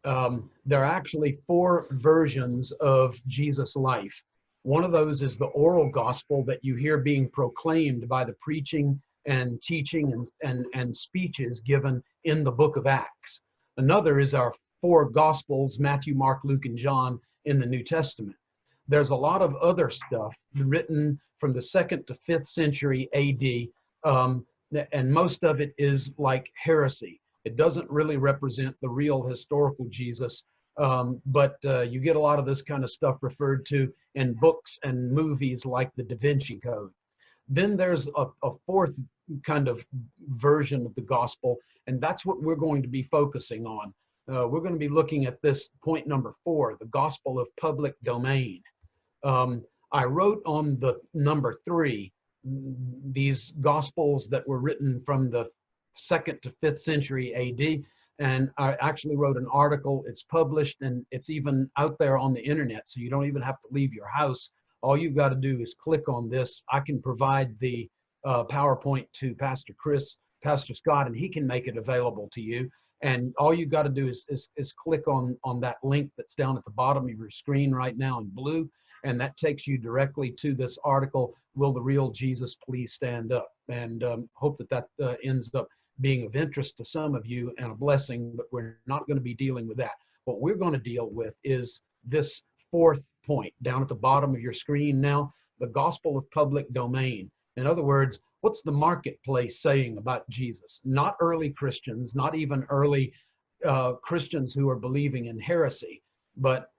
There are actually 4 versions of Jesus' life. One of those is the oral gospel that you hear being proclaimed by the preaching and teaching and speeches given in the book of Acts. Another is our 4 gospels, Matthew, Mark, Luke, and John in the New Testament. There's a lot of other stuff written from the 2nd to 5th century AD, and most of it is like heresy. It doesn't really represent the real historical Jesus, but you get a lot of this kind of stuff referred to in books and movies like the Da Vinci Code. Then there's a 4th kind of version of the gospel, and that's what we're going to be focusing on. We're going to be looking at this point number 4, the gospel of public domain. I wrote on the number 3, these gospels that were written from the 2nd to 5th century AD, and I actually wrote an article. It's published and it's even out there on the internet, so you don't even have to leave your house. All you've got to do is click on this. I can provide the PowerPoint to Pastor Chris, Pastor Scott, and he can make it available to you. And all you've got to do is click on that link that's down at the bottom of your screen right now in blue, and that takes you directly to this article, Will the Real Jesus Please Stand Up? And hope that ends up being of interest to some of you and a blessing, but we're not going to be dealing with that. What we're going to deal with is this 4th point down at the bottom of your screen now, the gospel of public domain. In other words, what's the marketplace saying about Jesus? Not early Christians, not even early Christians who are believing in heresy, but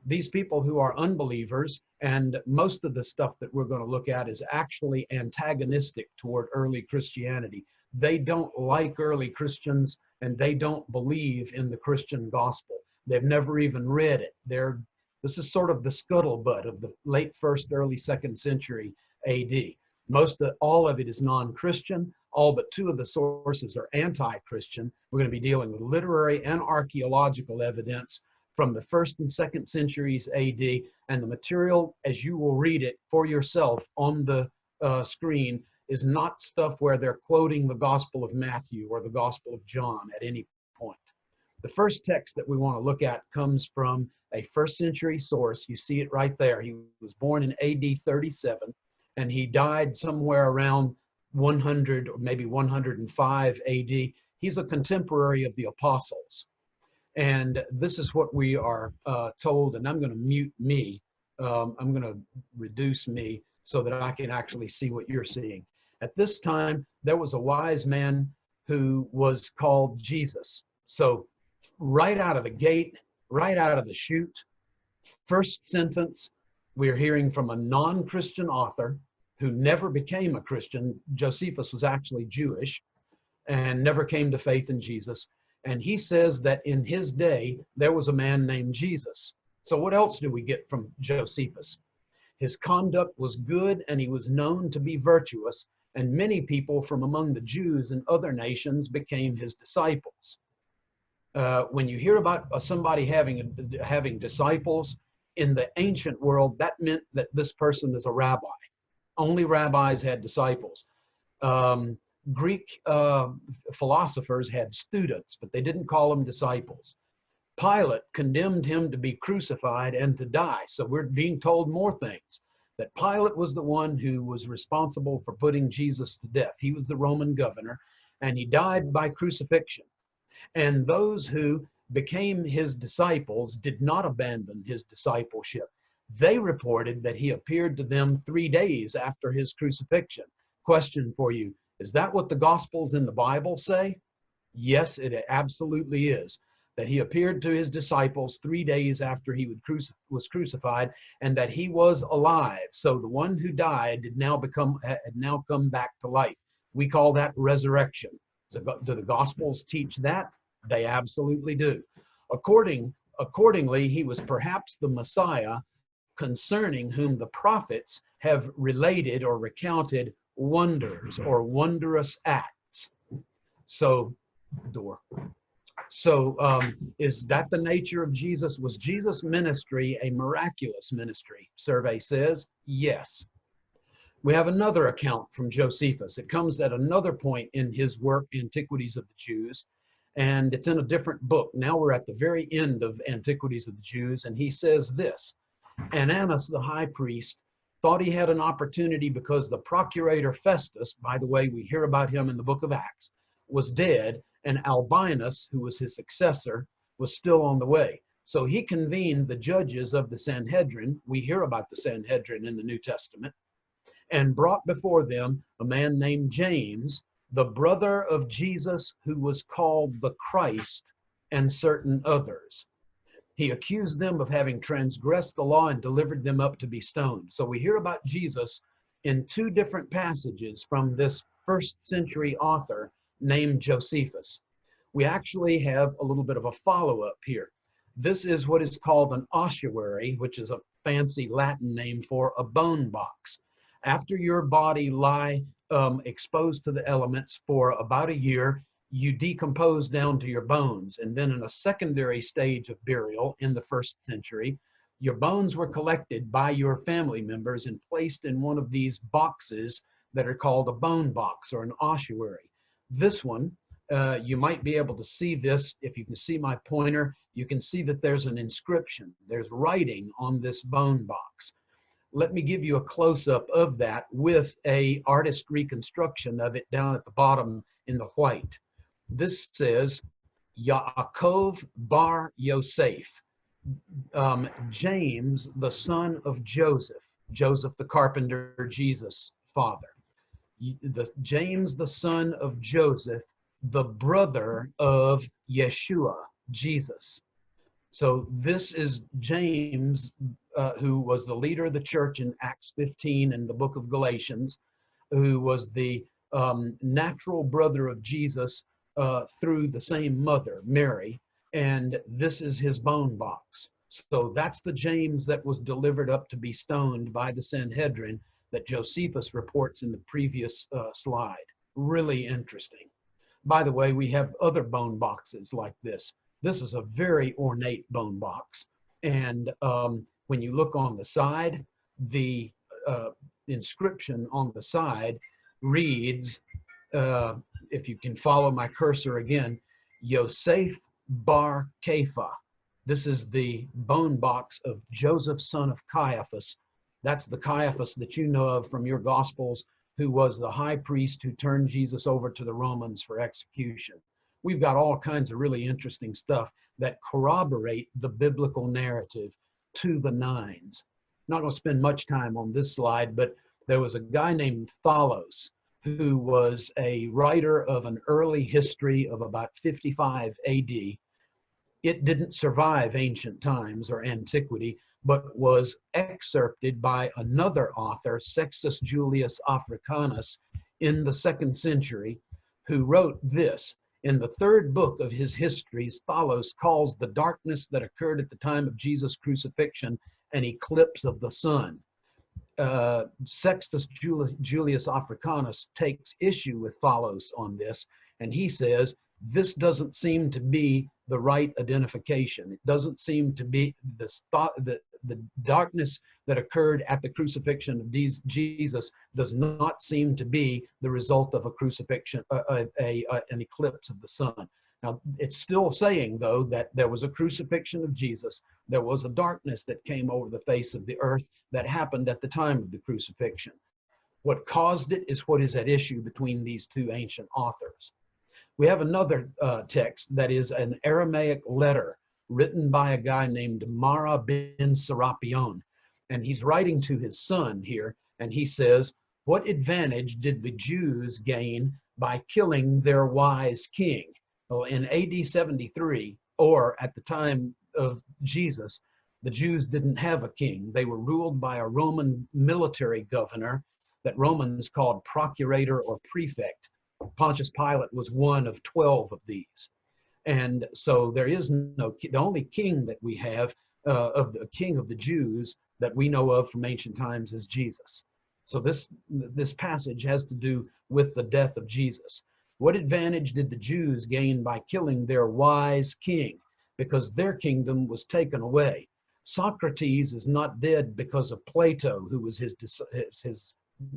these people who are unbelievers, and most of the stuff that we're going to look at is actually antagonistic toward early Christianity. They don't like early Christians, and they don't believe in the Christian gospel. They've never even read it. This is sort of the scuttlebutt of the late 1st, early 2nd century AD. All of it is non-Christian. All but 2 of the sources are anti-Christian. We're going to be dealing with literary and archaeological evidence from the 1st and 2nd centuries AD, and the material, as you will read it for yourself on the screen, is not stuff where they're quoting the Gospel of Matthew or the Gospel of John at any point. The first text that we want to look at comes from a 1st century source. You see it right there. He was born in AD 37, and he died somewhere around 100 or maybe 105 AD. He's a contemporary of the apostles. And this is what we are told, and I'm going to mute me. I'm going to reduce me so that I can actually see what you're seeing. At this time, there was a wise man who was called Jesus. So right out of the gate, right out of the chute, first sentence, we're hearing from a non-Christian author who never became a Christian. Josephus was actually Jewish and never came to faith in Jesus. And he says that in his day, there was a man named Jesus. So what else do we get from Josephus? His conduct was good, and he was known to be virtuous, and many people from among the Jews and other nations became his disciples. When you hear about somebody having disciples in the ancient world, that meant that this person is a rabbi. Only rabbis had disciples. Greek philosophers had students, but they didn't call them disciples. Pilate condemned him to be crucified and to die. So we're being told more things, that Pilate was the one who was responsible for putting Jesus to death. He was the Roman governor, and he died by crucifixion. And those who became his disciples did not abandon his discipleship. They reported that he appeared to them 3 days after his crucifixion. Question for you, is that what the Gospels in the Bible say? Yes, it absolutely is. That he appeared to his disciples 3 days after he was crucified, and that he was alive. So the one who died had now come back to life. We call that resurrection. So do the Gospels teach that? They absolutely do. Accordingly, he was perhaps the Messiah, concerning whom the prophets have related or recounted wonders or wondrous acts. So, is that the nature of Jesus? Was Jesus' ministry a miraculous ministry? Survey says yes. We have another account from Josephus. It comes at another point in his work, Antiquities of the Jews, and it's in a different book. Now we're at the very end of Antiquities of the Jews, and he says this: Ananus, the high priest, thought he had an opportunity because the procurator Festus, by the way, we hear about him in the book of Acts, was dead, and Albinus, who was his successor, was still on the way. So he convened the judges of the Sanhedrin. We hear about the Sanhedrin in the New Testament, and brought before them a man named James, the brother of Jesus, who was called the Christ, and certain others. He accused them of having transgressed the law and delivered them up to be stoned. So we hear about Jesus in two different passages from this first century author named Josephus. We actually have a little bit of a follow-up here. This is what is called an ossuary, which is a fancy Latin name for a bone box. After your body lie exposed to the elements for about a year, you decompose down to your bones. And then in a secondary stage of burial in the first century, your bones were collected by your family members and placed in one of these boxes that are called a bone box or an ossuary. This one, you might be able to see this. If you can see my pointer, you can see that there's an inscription. There's writing on this bone box. Let me give you a close-up of that with a artist reconstruction of it down at the bottom in the white. This says, Yaakov bar Yosef, James, the son of Joseph, Joseph the carpenter, Jesus' father. James, the son of Joseph, the brother of Yeshua, Jesus. So this is James, who was the leader of the church in Acts 15 and the book of Galatians, who was the natural brother of Jesus through the same mother, Mary, and this is his bone box. So that's the James that was delivered up to be stoned by the Sanhedrin that Josephus reports in the previous slide. Really interesting. By the way, we have other bone boxes like this. This is a very ornate bone box. And when you look on the side, the inscription on the side reads, if you can follow my cursor again, Yosef bar Kepha. This is the bone box of Joseph, son of Caiaphas. That's the Caiaphas that you know of from your Gospels, who was the high priest who turned Jesus over to the Romans for execution. We've got all kinds of really interesting stuff that corroborate the biblical narrative to the nines. Not going to spend much time on this slide, but there was a guy named Thalos who was a writer of an early history of about 55 AD. It didn't survive ancient times or antiquity, but was excerpted by another author, Sextus Julius Africanus, in the 2nd century, who wrote this. In the 3rd book of his histories, Thalos calls the darkness that occurred at the time of Jesus' crucifixion an eclipse of the sun. Sextus Julius Africanus takes issue with Thalos on this, and he says, this doesn't seem to be the right identification. It doesn't seem to be the darkness that occurred at the crucifixion of Jesus does not seem to be the result of a crucifixion, an eclipse of the sun. Now, it's still saying, though, that there was a crucifixion of Jesus. There was a darkness that came over the face of the earth that happened at the time of the crucifixion. What caused it is what is at issue between these two ancient authors. We have another text that is an Aramaic letter written by a guy named Mara ben Serapion. And he's writing to his son here, and he says, what advantage did the Jews gain by killing their wise king? Well, in AD 73, or at the time of Jesus, the Jews didn't have a king. They were ruled by a Roman military governor that Romans called procurator or prefect. Pontius Pilate was one of 12 of these. And so there is no, the only king that we have of the king of the Jews that we know of from ancient times is Jesus. So this passage has to do with the death of Jesus. What advantage did the Jews gain by killing their wise king? Because their kingdom was taken away. Socrates is not dead because of Plato, who was his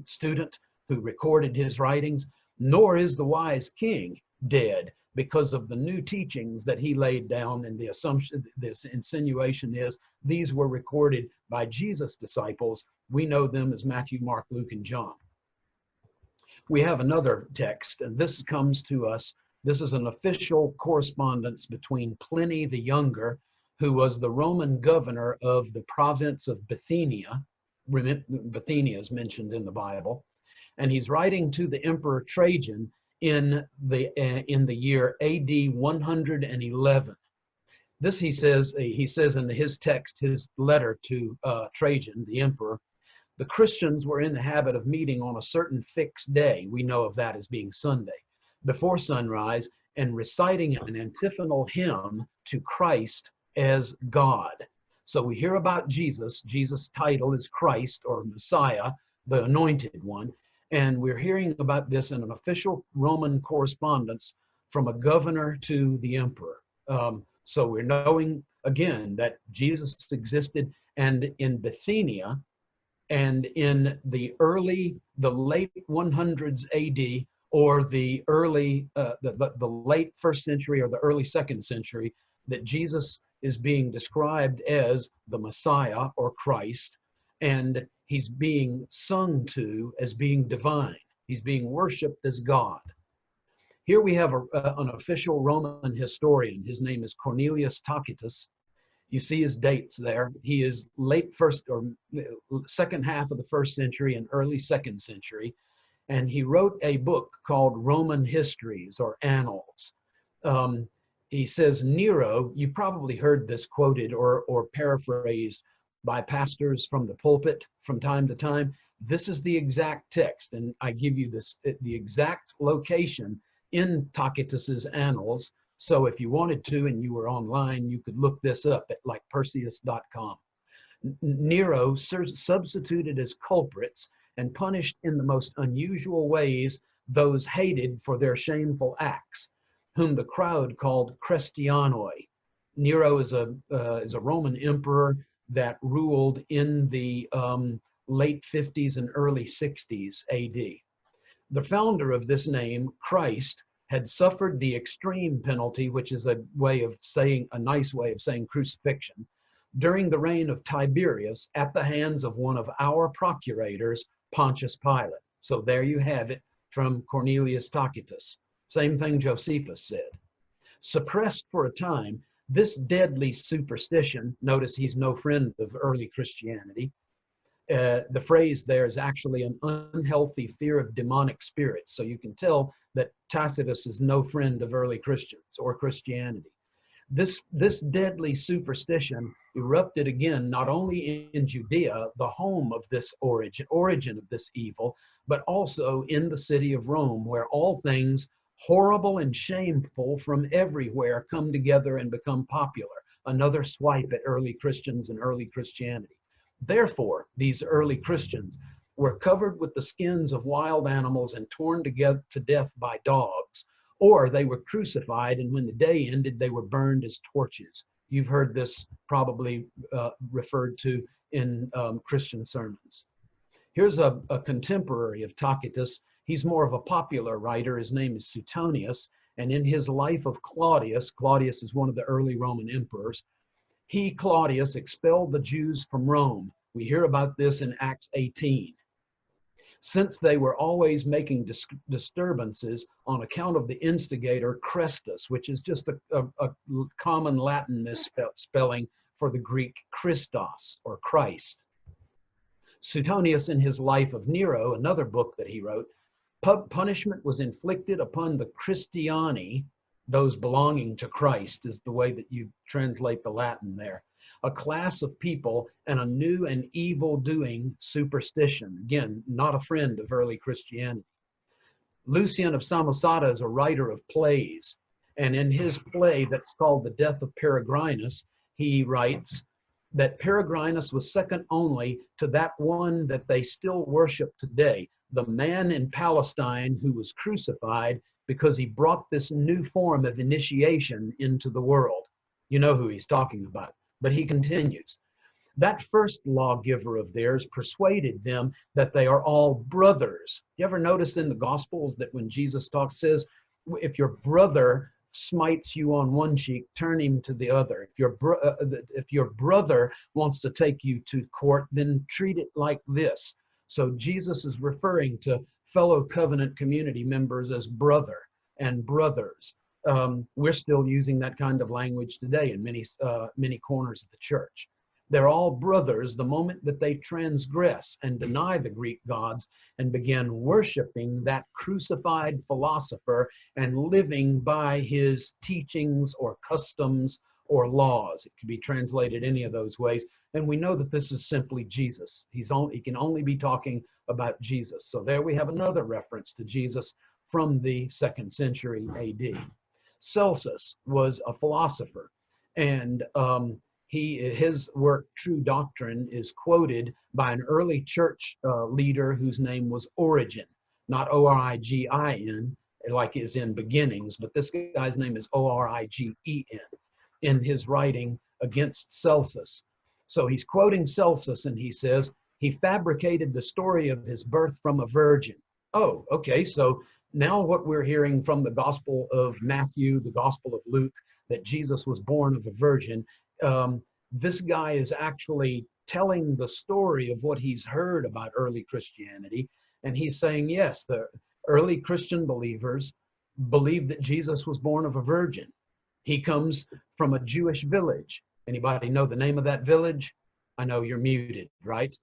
student, who recorded his writings, nor is the wise king dead because of the new teachings that he laid down, and the assumption, this insinuation is these were recorded by Jesus' disciples. We know them as Matthew, Mark, Luke, and John. We have another text, and this comes to us. This is an official correspondence between Pliny the Younger, who was the Roman governor of the province of Bithynia. Bithynia is mentioned in the Bible, and he's writing to the Emperor Trajan in the year AD 111. This he says in his text, his letter to Trajan, the emperor, the Christians were in the habit of meeting on a certain fixed day, we know of that as being Sunday, before sunrise, and reciting an antiphonal hymn to Christ as God. So we hear about Jesus. Jesus' title is Christ, or Messiah, the Anointed One. And we're hearing about this in an official Roman correspondence from a governor to the emperor. So we're knowing, again, that Jesus existed, and in Bithynia, and in the late 100s AD, or the late first century or the early second century, that Jesus is being described as the Messiah or Christ, and he's being sung to as being divine. He's being worshiped as God. Here we have an official Roman historian. His name is Cornelius Tacitus. You see his dates there. He is late first or second half of the first century and early second century. And he wrote a book called Roman Histories or Annals. He says Nero, you probably heard this quoted or paraphrased by pastors from the pulpit from time to time. This is the exact text, and I give you the exact location in Tacitus's Annals. So if you wanted to and you were online, you could look this up at like Perseus.com. Nero substituted as culprits and punished in the most unusual ways those hated for their shameful acts, whom the crowd called Christianoi. Nero is a Roman emperor that ruled in the late 50s and early 60s AD. The founder of this name, Christ, had suffered the extreme penalty, which is a nice way of saying crucifixion, during the reign of Tiberius at the hands of one of our procurators, Pontius Pilate. So there you have it from Cornelius Tacitus. Same thing Josephus said. Suppressed for a time, this deadly superstition, notice he's no friend of early Christianity. The phrase there is actually an unhealthy fear of demonic spirits. So you can tell that Tacitus is no friend of early Christians or Christianity. This deadly superstition erupted again, not only in Judea, the home of this origin of this evil, but also in the city of Rome, where all things horrible and shameful from everywhere come together and become popular. Another swipe at early Christians and early Christianity. Therefore, these early Christians were covered with the skins of wild animals and torn to death by dogs, or they were crucified, and when the day ended, they were burned as torches. You've heard this probably referred to in Christian sermons. Here's a contemporary of Tacitus. He's more of a popular writer. His name is Suetonius, and in his life of Claudius, Claudius is one of the early Roman emperors, Claudius, expelled the Jews from Rome. We hear about this in Acts 18. Since they were always making disturbances on account of the instigator Chrestus, which is just a common Latin misspelling for the Greek Christos or Christ. Suetonius, in his Life of Nero, another book that he wrote, punishment was inflicted upon the Christiani, those belonging to Christ is the way that you translate the Latin there, a class of people and a new and evil-doing superstition. Again, not a friend of early Christianity. Lucian of Samosata is a writer of plays, and in his play that's called The Death of Peregrinus, he writes that Peregrinus was second only to that one that they still worship today, the man in Palestine who was crucified because he brought this new form of initiation into the world. You know who he's talking about. But he continues, that first lawgiver of theirs persuaded them that they are all brothers. You ever notice in the Gospels that when Jesus talks, says, if your brother smites you on one cheek, turn him to the other. If your brother wants to take you to court, then treat it like this. So Jesus is referring to fellow covenant community members as brother and brothers. We're still using that kind of language today in many corners of the church. They're all brothers the moment that they transgress and deny the Greek gods and begin worshiping that crucified philosopher and living by his teachings or customs or laws. It could be translated any of those ways. And we know that this is simply Jesus. He can only be talking about Jesus. So there we have another reference to Jesus from the 2nd century AD. Celsus was a philosopher, and his work, True Doctrine, is quoted by an early church leader whose name was Origen, not Origin, like is in beginnings, but this guy's name is Origen in his writing against Celsus. So he's quoting Celsus, and he says, he fabricated the story of his birth from a virgin. Oh, okay, so now what we're hearing from the Gospel of Matthew, the Gospel of Luke, that Jesus was born of a virgin, this guy is actually telling the story of what he's heard about early Christianity. And he's saying, yes, the early Christian believers believed that Jesus was born of a virgin. He comes from a Jewish village. Anybody know the name of that village? I know you're muted, right?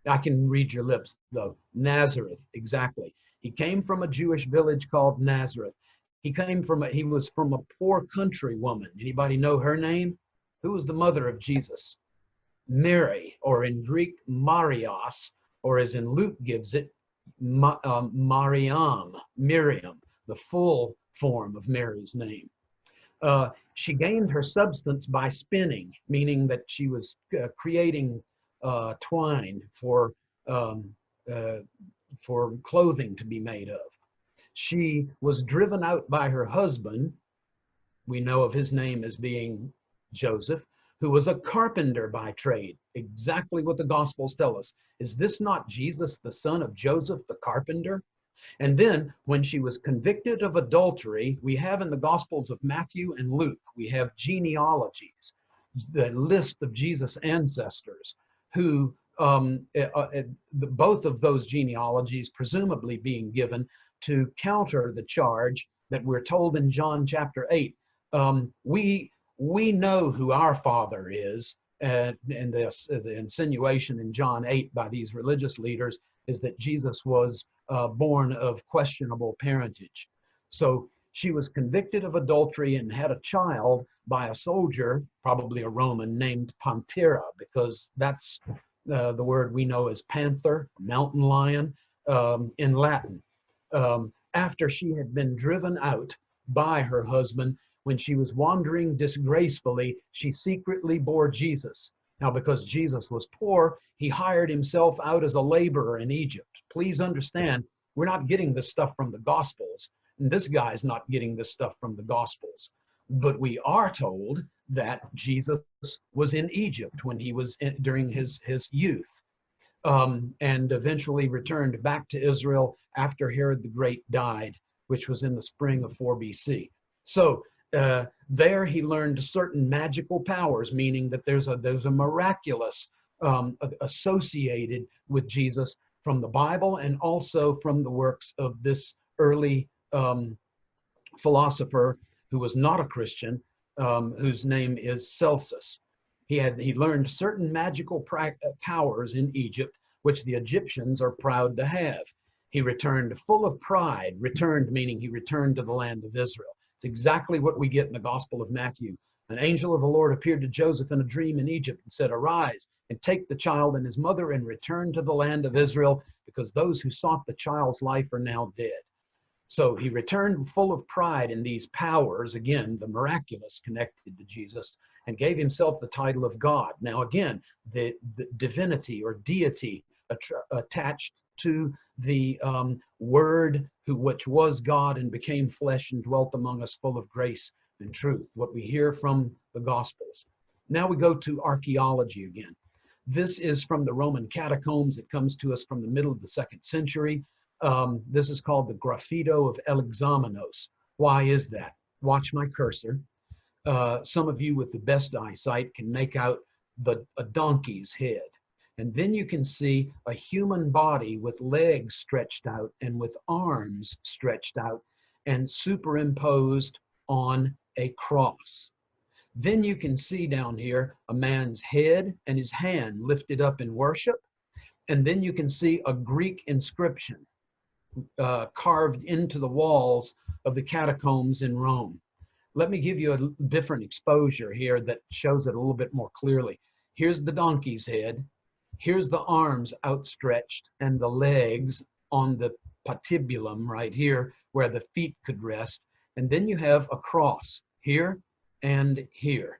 I can read your lips, though. Nazareth, exactly. He came from a Jewish village called Nazareth. He was from a poor country woman. Anybody know her name? Who was the mother of Jesus? Mary, or in Greek, Marios, or as in Luke gives it, Miriam, the full form of Mary's name. She gained her substance by spinning, meaning that she was creating twine for clothing to be made of. She was driven out by her husband. We know of his name as being Joseph, who was a carpenter by trade. Exactly what the Gospels tell us. Is this not Jesus, the son of Joseph, the carpenter? And then when she was convicted of adultery, we have in the Gospels of Matthew and Luke, we have genealogies, the list of Jesus' ancestors, who both of those genealogies presumably being given to counter the charge that we're told in John chapter 8. We know who our father is, and the insinuation in John 8 by these religious leaders is that Jesus was born of questionable parentage. So she was convicted of adultery and had a child by a soldier, probably a Roman, named Pantera, because that's the word we know as panther, mountain lion, in Latin. After she had been driven out by her husband, when she was wandering disgracefully, she secretly bore Jesus. Now, because Jesus was poor, he hired himself out as a laborer in Egypt. Please understand, we're not getting this stuff from the Gospels, and this guy's not getting this stuff from the Gospels. But we are told that Jesus was in Egypt when he was during his youth, and eventually returned back to Israel after Herod the Great died, which was in the spring of 4 BC. So there he learned certain magical powers, meaning that there's a miraculous associated with Jesus from the Bible and also from the works of this early philosopher who was not a Christian, whose name is Celsus. He learned certain magical powers in Egypt, which the Egyptians are proud to have. He returned full of pride, returned meaning he returned to the land of Israel. It's exactly what we get in the Gospel of Matthew. An angel of the Lord appeared to Joseph in a dream in Egypt and said, "Arise and take the child and his mother and return to the land of Israel, because those who sought the child's life are now dead." So he returned full of pride in these powers, again, the miraculous connected to Jesus, and gave himself the title of God. Now, again, the divinity or deity attached to the Word, which was God and became flesh and dwelt among us full of grace and truth, what we hear from the Gospels. Now we go to archaeology again. This is from the Roman catacombs. It comes to us from the middle of the 2nd century. This is called the Graffito of Alexamenos. Why is that? watch my cursor. Some of you with the best eyesight can make out a donkey's head. And then you can see a human body with legs stretched out and with arms stretched out and superimposed on a cross. Then you can see down here a man's head and his hand lifted up in worship. And then you can see a Greek inscription carved into the walls of the catacombs in Rome. Let me give you a different exposure here that shows it a little bit more clearly. Here's the donkey's head. Here's the arms outstretched and the legs on the patibulum right here where the feet could rest. And then you have a cross here and here.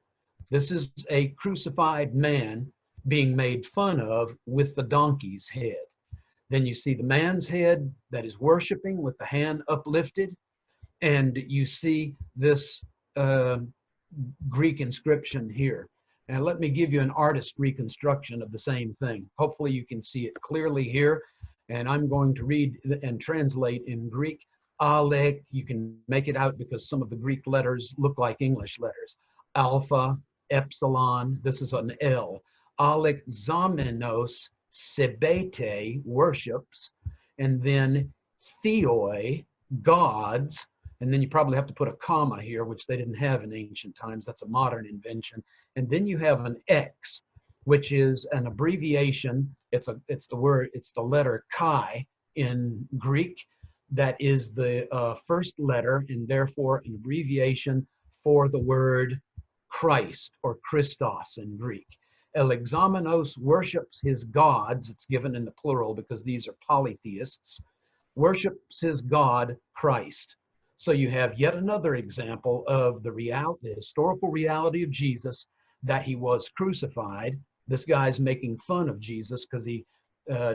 This is a crucified man being made fun of with the donkey's head. Then you see the man's head that is worshiping with the hand uplifted. And you see this Greek inscription here. And let me give you an artist reconstruction of the same thing. Hopefully you can see it clearly here. And I'm going to read and translate in Greek. Alek, you can make it out because some of the Greek letters look like English letters. Alpha, epsilon, this is an L. Alexamenos sebete, worships, and then theoi, gods, and then you probably have to put a comma here, which they didn't have in ancient times. That's a modern invention. And then you have an X, which is an abbreviation. It's the letter chi in Greek. That is the first letter and therefore an abbreviation for the word Christ or Christos in Greek. Alexamenos worships his gods. It's given in the plural because these are polytheists. Worships his God Christ. So you have yet another example of the historical reality of Jesus, that he was crucified. This guy's making fun of Jesus because he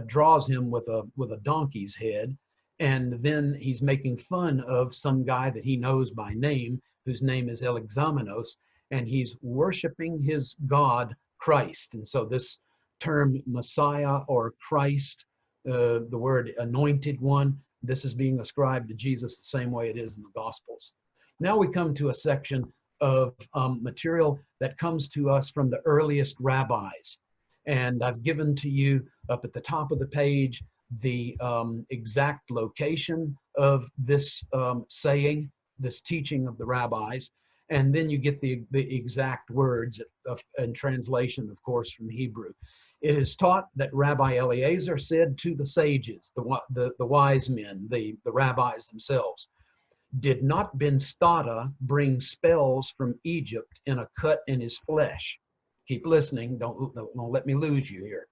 draws him with a donkey's head. And then he's making fun of some guy that he knows by name, whose name is Alexamenos, and he's worshiping his God, Christ. And so this term Messiah or Christ, the word anointed one, this is being ascribed to Jesus the same way it is in the Gospels. Now we come to a section of material that comes to us from the earliest rabbis. And I've given to you up at the top of the page the exact location of this saying, this teaching of the rabbis, and then you get the exact words in translation, of course, from Hebrew. It is taught that Rabbi Eliezer said to the sages, the wise men, the rabbis themselves, did not Ben Stada bring spells from Egypt in a cut in his flesh? Keep listening, don't let me lose you here.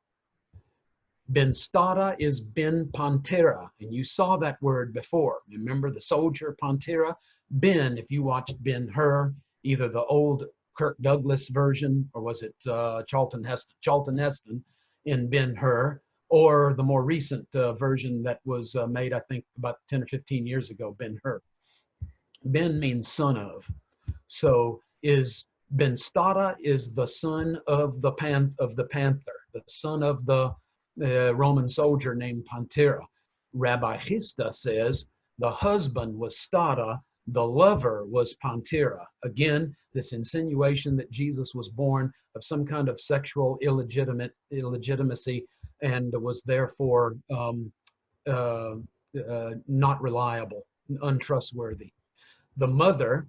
Ben Stada is Ben Pantera, and you saw that word before. Remember the soldier Pantera? Ben, if you watched Ben-Hur, either the old Kirk Douglas version, or was it Charlton Heston in Ben-Hur, or the more recent version that was made, I think, about 10 or 15 years ago, Ben-Hur. Ben means son of. So Ben Stada is the son of the panther, the son of the Roman soldier named Pantera. Rabbi Chisda says the husband was Stada, the lover was Pantera. Again, this insinuation that Jesus was born of some kind of sexual illegitimacy and was therefore not reliable, untrustworthy. The mother,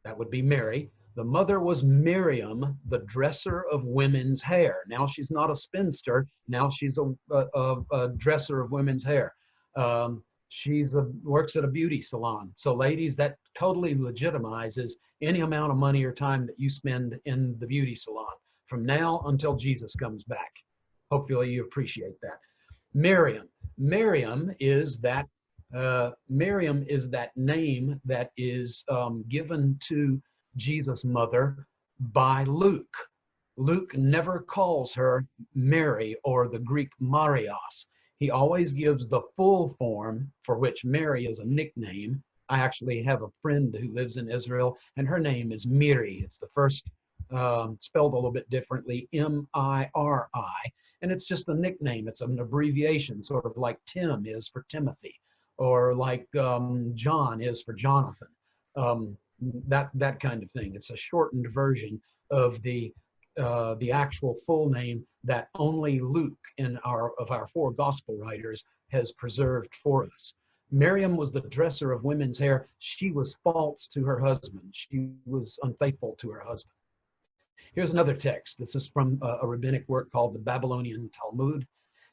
that would be Mary, the mother was Miriam, the dresser of women's hair. Now she's not a spinster. Now she's a dresser of women's hair. Works at a beauty salon. So ladies, that totally legitimizes any amount of money or time that you spend in the beauty salon from now until Jesus comes back. Hopefully you appreciate that. Miriam is that name that is given to Jesus' mother by Luke. Luke never calls her Mary or the Greek Marios. He always gives the full form, for which Mary is a nickname. I actually have a friend who lives in Israel, and her name is Miri. It's the first spelled a little bit differently, M-I-R-I, and it's just a nickname. It's an abbreviation, sort of like Tim is for Timothy, or like John is for Jonathan. that kind of thing. It's a shortened version of the actual full name that only Luke of our four gospel writers has preserved for us. Miriam was the dresser of women's hair. She was false to her husband. She was unfaithful to her husband. Here's another text. This is from a rabbinic work called the Babylonian Talmud.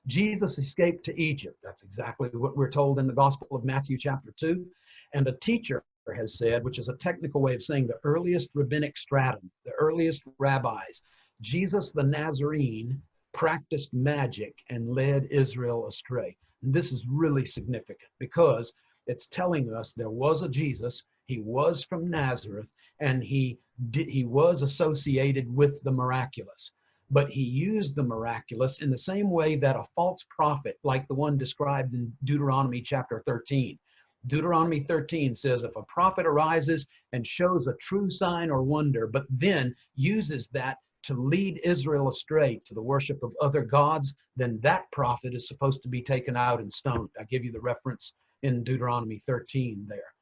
Jesus escaped to Egypt. That's exactly what we're told in the Gospel of Matthew chapter 2. And a teacher has said, which is a technical way of saying the earliest rabbinic stratum, the earliest rabbis, Jesus the Nazarene practiced magic and led Israel astray. And this is really significant because it's telling us there was a Jesus, he was from Nazareth, and he was associated with the miraculous. But he used the miraculous in the same way that a false prophet, like the one described in Deuteronomy chapter 13. Deuteronomy 13 says, if a prophet arises and shows a true sign or wonder, but then uses that to lead Israel astray to the worship of other gods, then that prophet is supposed to be taken out and stoned. I give you the reference in Deuteronomy 13 there.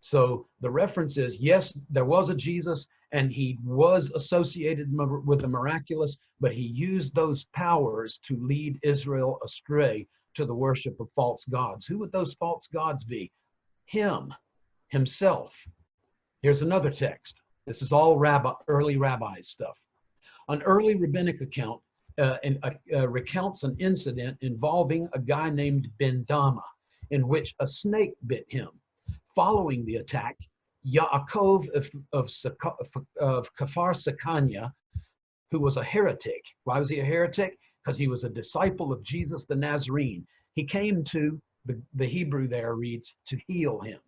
So the reference is, yes, there was a Jesus and he was associated with the miraculous, but he used those powers to lead Israel astray to the worship of false gods. Who would those false gods be? Himself. Here's another text. This is all early rabbi stuff. An early rabbinic account recounts an incident involving a guy named Ben Dama, in which a snake bit him. Following the attack, Yaakov of Kfar Sakanya, who was a heretic. Why was he a heretic? Because he was a disciple of Jesus the Nazarene. He came to, the Hebrew there reads, to heal him.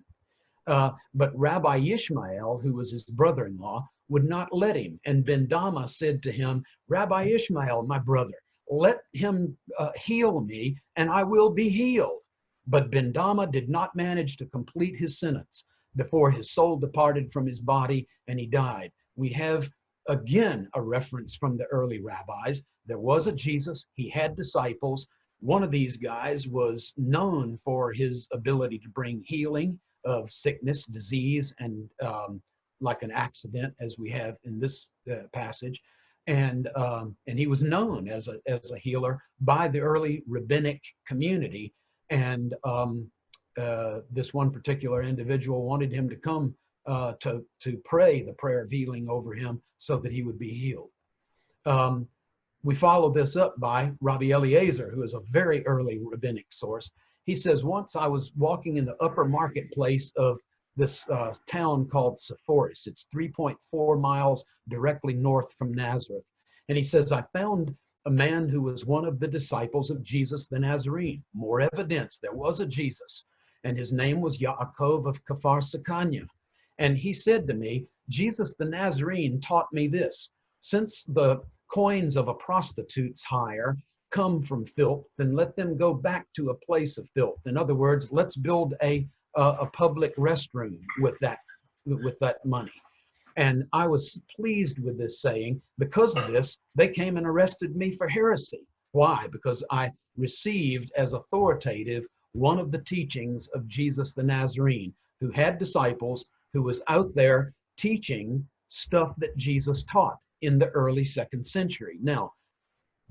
But Rabbi Ishmael, who was his brother-in-law, would not let him. And Ben Dama said to him, Rabbi Ishmael, my brother, let him heal me and I will be healed. But Ben Dama did not manage to complete his sentence before his soul departed from his body and he died. We have, again, a reference from the early rabbis. There was a Jesus. He had disciples. One of these guys was known for his ability to bring healing of sickness, disease, and like an accident, as we have in this passage. And he was known as a healer by the early rabbinic community. And this one particular individual wanted him to come to pray the prayer of healing over him so that he would be healed. We follow this up by Rabbi Eliezer, who is a very early rabbinic source. He says, once I was walking in the upper marketplace of this town called Sepphoris. It's 3.4 miles directly north from Nazareth. And he says, I found a man who was one of the disciples of Jesus the Nazarene. More evidence, there was a Jesus. And his name was Yaakov of Kfar Sakanya. And he said to me, Jesus the Nazarene taught me this. Since the coins of a prostitute's hire come from filth, then let them go back to a place of filth. In other words, let's build a public restroom with that money. And I was pleased with this saying. Because of this, they came and arrested me for heresy. Why? Because I received as authoritative one of the teachings of Jesus the Nazarene, who had disciples, who was out there teaching stuff that Jesus taught in the early 2nd century. Now,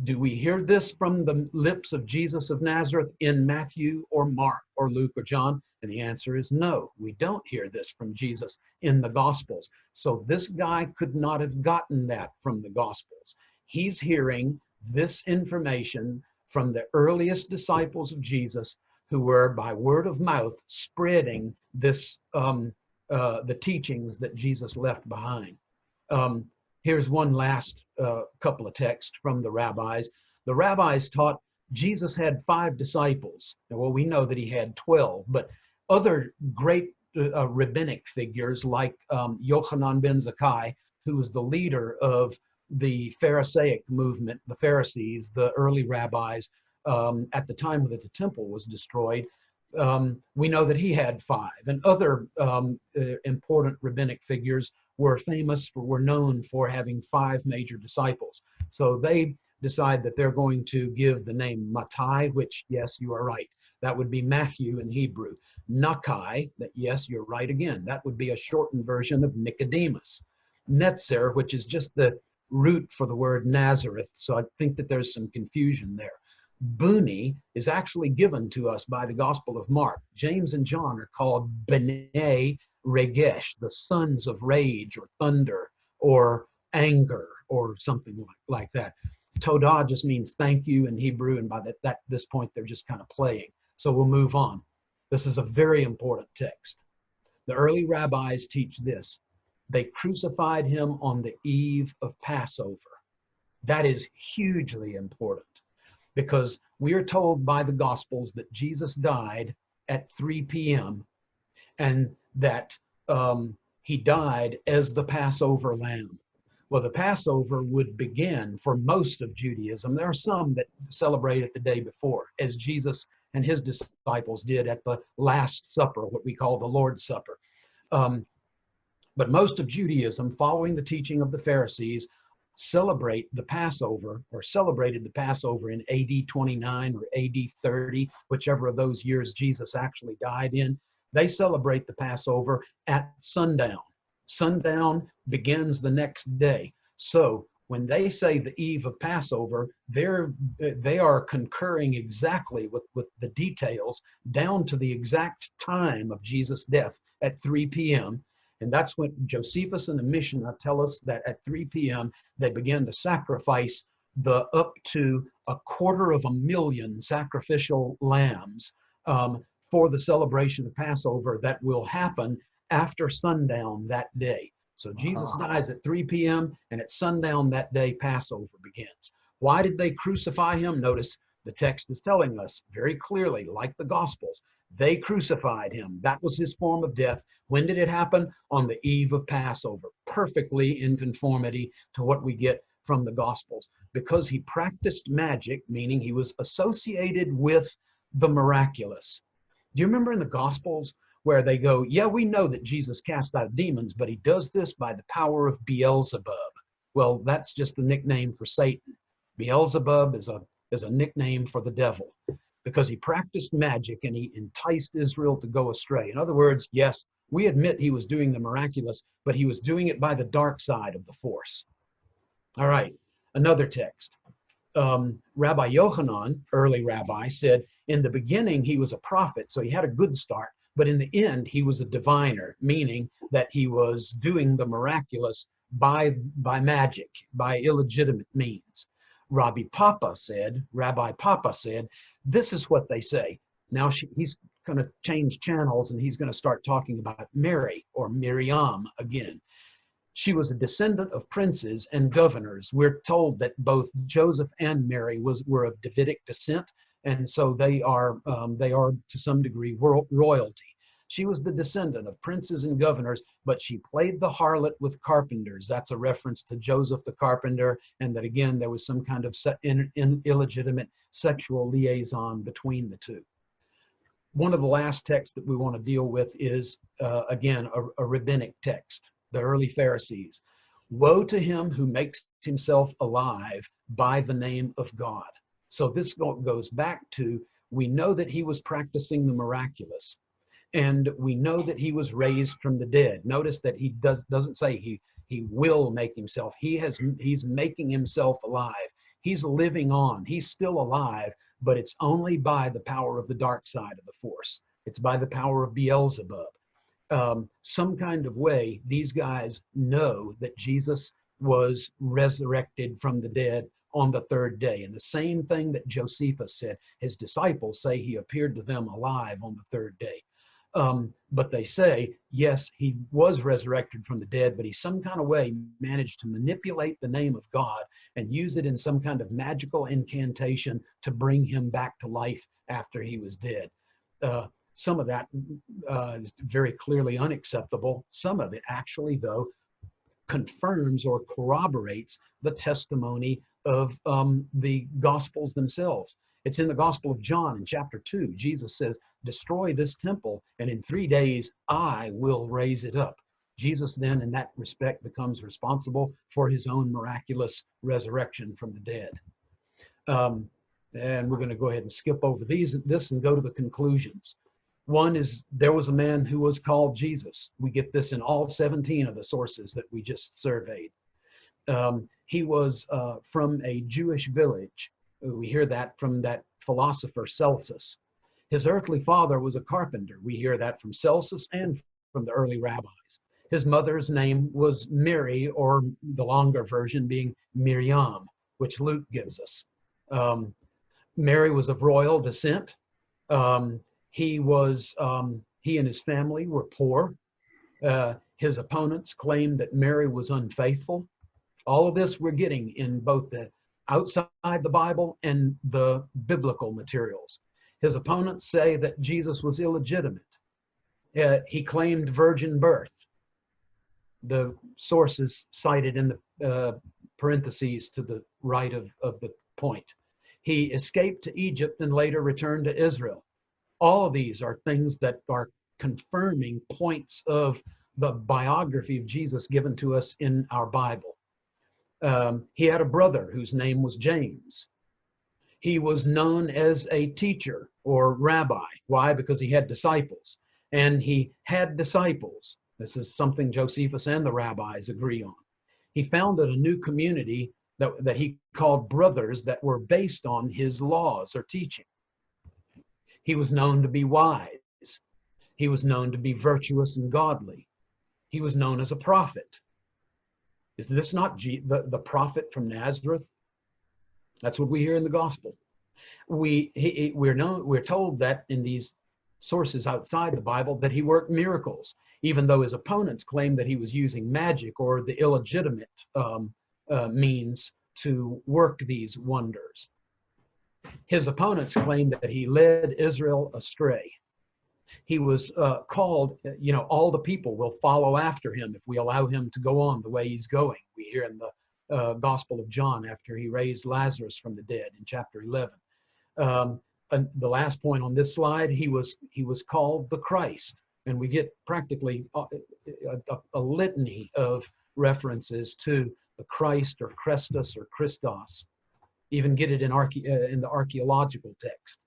do we hear this from the lips of Jesus of Nazareth in Matthew or Mark or Luke or John? And the answer is no, we don't hear this from Jesus in the Gospels. So this guy could not have gotten that from the Gospels. He's hearing this information from the earliest disciples of Jesus, who were by word of mouth spreading this, the teachings that Jesus left behind. Here's one last couple of texts from the rabbis. The rabbis taught Jesus had 5 disciples. Well, we know that he had 12, but other great rabbinic figures like Yochanan ben Zakkai, who was the leader of the Pharisaic movement, the Pharisees, the early rabbis, at the time that the temple was destroyed. We know that he had 5, and other important rabbinic figures were known for having 5 major disciples. So they decide that they're going to give the name Mattai, which, yes, you are right. That would be Matthew in Hebrew. Nakai, that, yes, you're right again. That would be a shortened version of Nicodemus. Netzer, which is just the root for the word Nazareth. So I think that there's some confusion there. Buni is actually given to us by the Gospel of Mark. James and John are called B'nai Regesh, the sons of rage or thunder or anger or something like that. Todah just means thank you in Hebrew, and by this point, they're just kind of playing. So we'll move on. This is a very important text. The early rabbis teach this. They crucified him on the eve of Passover. That is hugely important because we are told by the Gospels that Jesus died at 3 p.m. and that he died as the Passover lamb. Well, the Passover would begin for most of Judaism. There are some that celebrate it the day before, as Jesus and his disciples did at the Last Supper, what we call the Lord's Supper. But most of Judaism, following the teaching of the Pharisees, celebrate the Passover, or celebrated the Passover in AD 29 or AD 30, whichever of those years Jesus actually died in. They celebrate the Passover at sundown. Sundown begins the next day. So when they say the eve of Passover, they are concurring exactly with the details down to the exact time of Jesus' death at 3 p.m. And that's when Josephus and the Mishnah tell us that at 3 p.m. they began to sacrifice the up to 250,000 sacrificial lambs for the celebration of Passover that will happen after sundown that day. So Jesus dies at 3 p.m. and at sundown that day, Passover begins. Why did they crucify him? Notice the text is telling us very clearly, like the Gospels, they crucified him. That was his form of death. When did it happen? On the eve of Passover, perfectly in conformity to what we get from the Gospels. Because he practiced magic, meaning he was associated with the miraculous. Do you remember in the Gospels where they go, yeah, we know that Jesus cast out demons, but he does this by the power of Beelzebub. Well, that's just a nickname for Satan. Beelzebub is a nickname for the devil because he practiced magic and he enticed Israel to go astray. In other words, yes, we admit he was doing the miraculous, but he was doing it by the dark side of the force. All right, another text. Rabbi Yochanan, early rabbi, said, in the beginning he was a prophet, so he had a good start. But in the end, he was a diviner, meaning that he was doing the miraculous by magic, by illegitimate means. Rabbi Papa said, this is what they say. Now he's going to change channels and he's going to start talking about Mary or Miriam again. She was a descendant of princes and governors. We're told that both Joseph and Mary were of Davidic descent. And so they are to some degree royalty. She was the descendant of princes and governors, but she played the harlot with carpenters. That's a reference to Joseph the carpenter, and that again, there was some kind of illegitimate sexual liaison between the two. One of the last texts that we want to deal with is, again, a rabbinic text, the early Pharisees. Woe to him who makes himself alive by the name of God. So this goes back to, we know that he was practicing the miraculous, and we know that he was raised from the dead. Notice that he doesn't say he will make himself. He's making himself alive. He's living on. He's still alive, but it's only by the power of the dark side of the force. It's by the power of Beelzebub. Some kind of way, these guys know that Jesus was resurrected from the dead on the third day. And the same thing that Josephus said, his disciples say he appeared to them alive on the third day. But they say, yes, he was resurrected from the dead, but he some kind of way managed to manipulate the name of God and use it in some kind of magical incantation to bring him back to life after he was dead. Some of that is very clearly unacceptable. Some of it actually, though, confirms or corroborates the testimony of the Gospels themselves. It's in the Gospel of John in chapter 2. Jesus says, destroy this temple, and in 3 days I will raise it up. Jesus then, in that respect, becomes responsible for his own miraculous resurrection from the dead. And we're going to go ahead and skip over this and go to the conclusions. One is there was a man who was called Jesus. We get this in all 17 of the sources that we just surveyed. He was from a Jewish village. We hear that from that philosopher Celsus. His earthly father was a carpenter. We hear that from Celsus and from the early rabbis. His mother's name was Mary, or the longer version being Miriam, which Luke gives us. Mary was of royal descent. He and his family were poor. His opponents claimed that Mary was unfaithful. All of this we're getting in both the outside the Bible and the biblical materials. His opponents say that Jesus was illegitimate. He claimed virgin birth. The sources cited in the parentheses to the right of the point. He escaped to Egypt and later returned to Israel. All of these are things that are confirming points of the biography of Jesus given to us in our Bible. He had a brother whose name was James. He was known as a teacher or rabbi. Why? Because he had disciples. And he had disciples. This is something Josephus and the rabbis agree on. He founded a new community that he called brothers that were based on his laws or teaching. He was known to be wise. He was known to be virtuous and godly. He was known as a prophet. Is this not the prophet from Nazareth? That's what we hear in the gospel. We're told that in these sources outside the Bible that he worked miracles, even though his opponents claimed that he was using magic or the illegitimate means to work these wonders. His opponents claimed that he led Israel astray. He was called, all the people will follow after him if we allow him to go on the way he's going. We hear in the Gospel of John after he raised Lazarus from the dead in chapter 11. And the last point on this slide, he was called the Christ. And we get practically a litany of references to the Christ or Christus or Christos. Even get it in the archaeological text.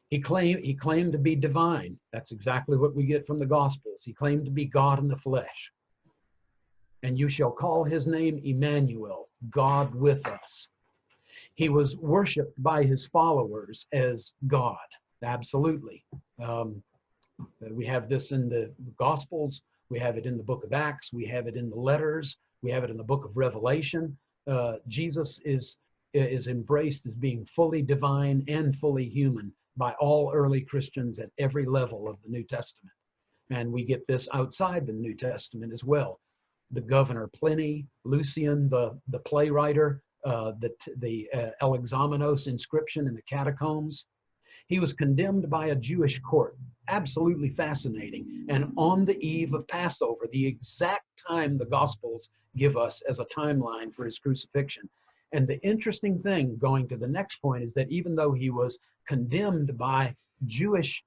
He claimed to be divine. That's exactly what we get from the Gospels. He claimed to be God in the flesh. And you shall call his name Emmanuel, God with us. He was worshiped by his followers as God. Absolutely. We have this in the Gospels. We have it in the book of Acts. We have it in the letters. We have it in the book of Revelation. Jesus is embraced as being fully divine and fully human by all early Christians at every level of the New Testament. And we get this outside the New Testament as well. The governor Pliny, Lucian, the playwriter, the Alexamenos inscription in the Catacombs. He was condemned by a Jewish court. Absolutely fascinating. And on the eve of Passover, the exact time the Gospels give us as a timeline for his crucifixion. And the interesting thing, going to the next point, is that even though he was condemned by Jewish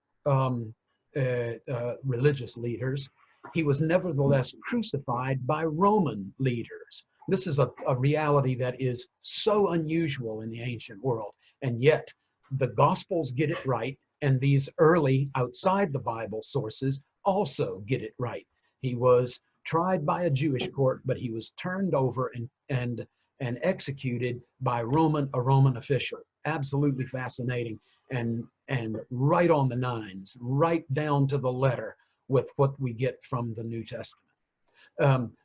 religious leaders, he was nevertheless crucified by Roman leaders. This is a reality that is so unusual in the ancient world. And yet the Gospels get it right, and these early outside the Bible sources also get it right. He was tried by a Jewish court, but he was turned over and executed by a Roman official. Absolutely fascinating, and right on the nines, right down to the letter with what we get from the New Testament.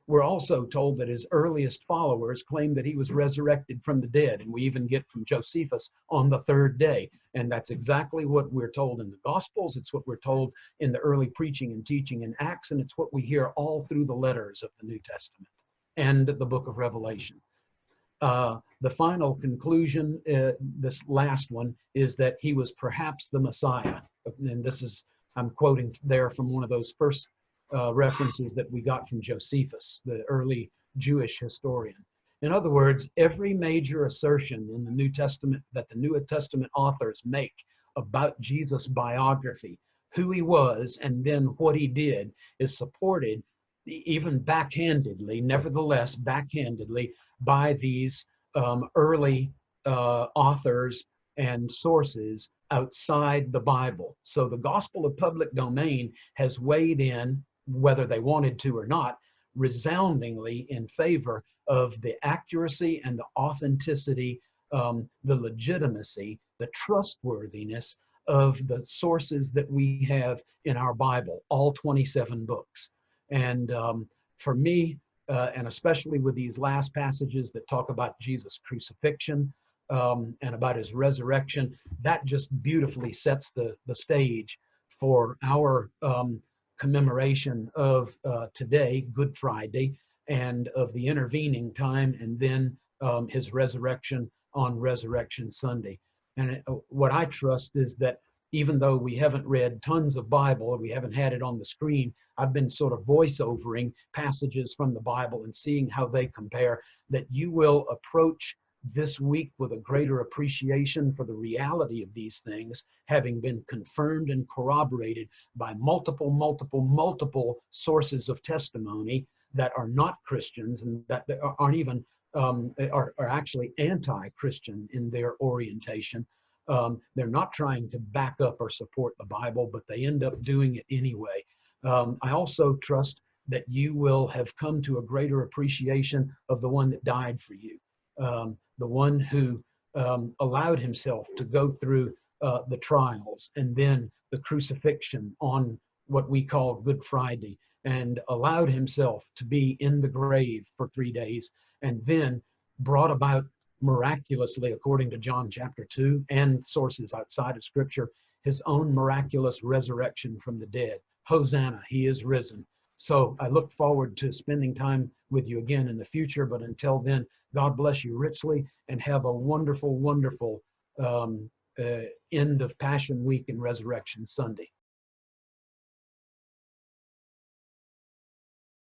We're also told that his earliest followers claimed that he was resurrected from the dead, and we even get from Josephus on the third day. And that's exactly what we're told in the Gospels. It's what we're told in the early preaching and teaching in Acts, and it's what we hear all through the letters of the New Testament and the book of Revelation. The final conclusion, this last one, is that he was perhaps the Messiah. And this is, I'm quoting there from one of those first references that we got from Josephus, the early Jewish historian. In other words, every major assertion in the New Testament that the New Testament authors make about Jesus' biography, who he was, and then what he did, is supported even backhandedly, nevertheless backhandedly, by these early authors and sources outside the Bible. So the gospel of public domain has weighed in, whether they wanted to or not, resoundingly in favor of the accuracy and the authenticity, the legitimacy, the trustworthiness of the sources that we have in our Bible, all 27 books. And for me, and especially with these last passages that talk about Jesus' crucifixion and about his resurrection, that just beautifully sets the stage for our commemoration of today, Good Friday, and of the intervening time, and then his resurrection on Resurrection Sunday. And what I trust is that even though we haven't read tons of Bible, we haven't had it on the screen, I've been sort of voiceovering passages from the Bible and seeing how they compare, that you will approach this week with a greater appreciation for the reality of these things, having been confirmed and corroborated by multiple sources of testimony that are not Christians and that aren't even, are actually anti-Christian in their orientation. They're not trying to back up or support the Bible, but they end up doing it anyway. I also trust that you will have come to a greater appreciation of the one that died for you, the one who allowed himself to go through the trials and then the crucifixion on what we call Good Friday, and allowed himself to be in the grave for 3 days, and then brought about miraculously, according to John chapter 2 and sources outside of Scripture, his own miraculous resurrection from the dead. Hosanna, he is risen. So I look forward to spending time with you again in the future, but until then, God bless you richly and have a wonderful, wonderful end of Passion Week and Resurrection Sunday.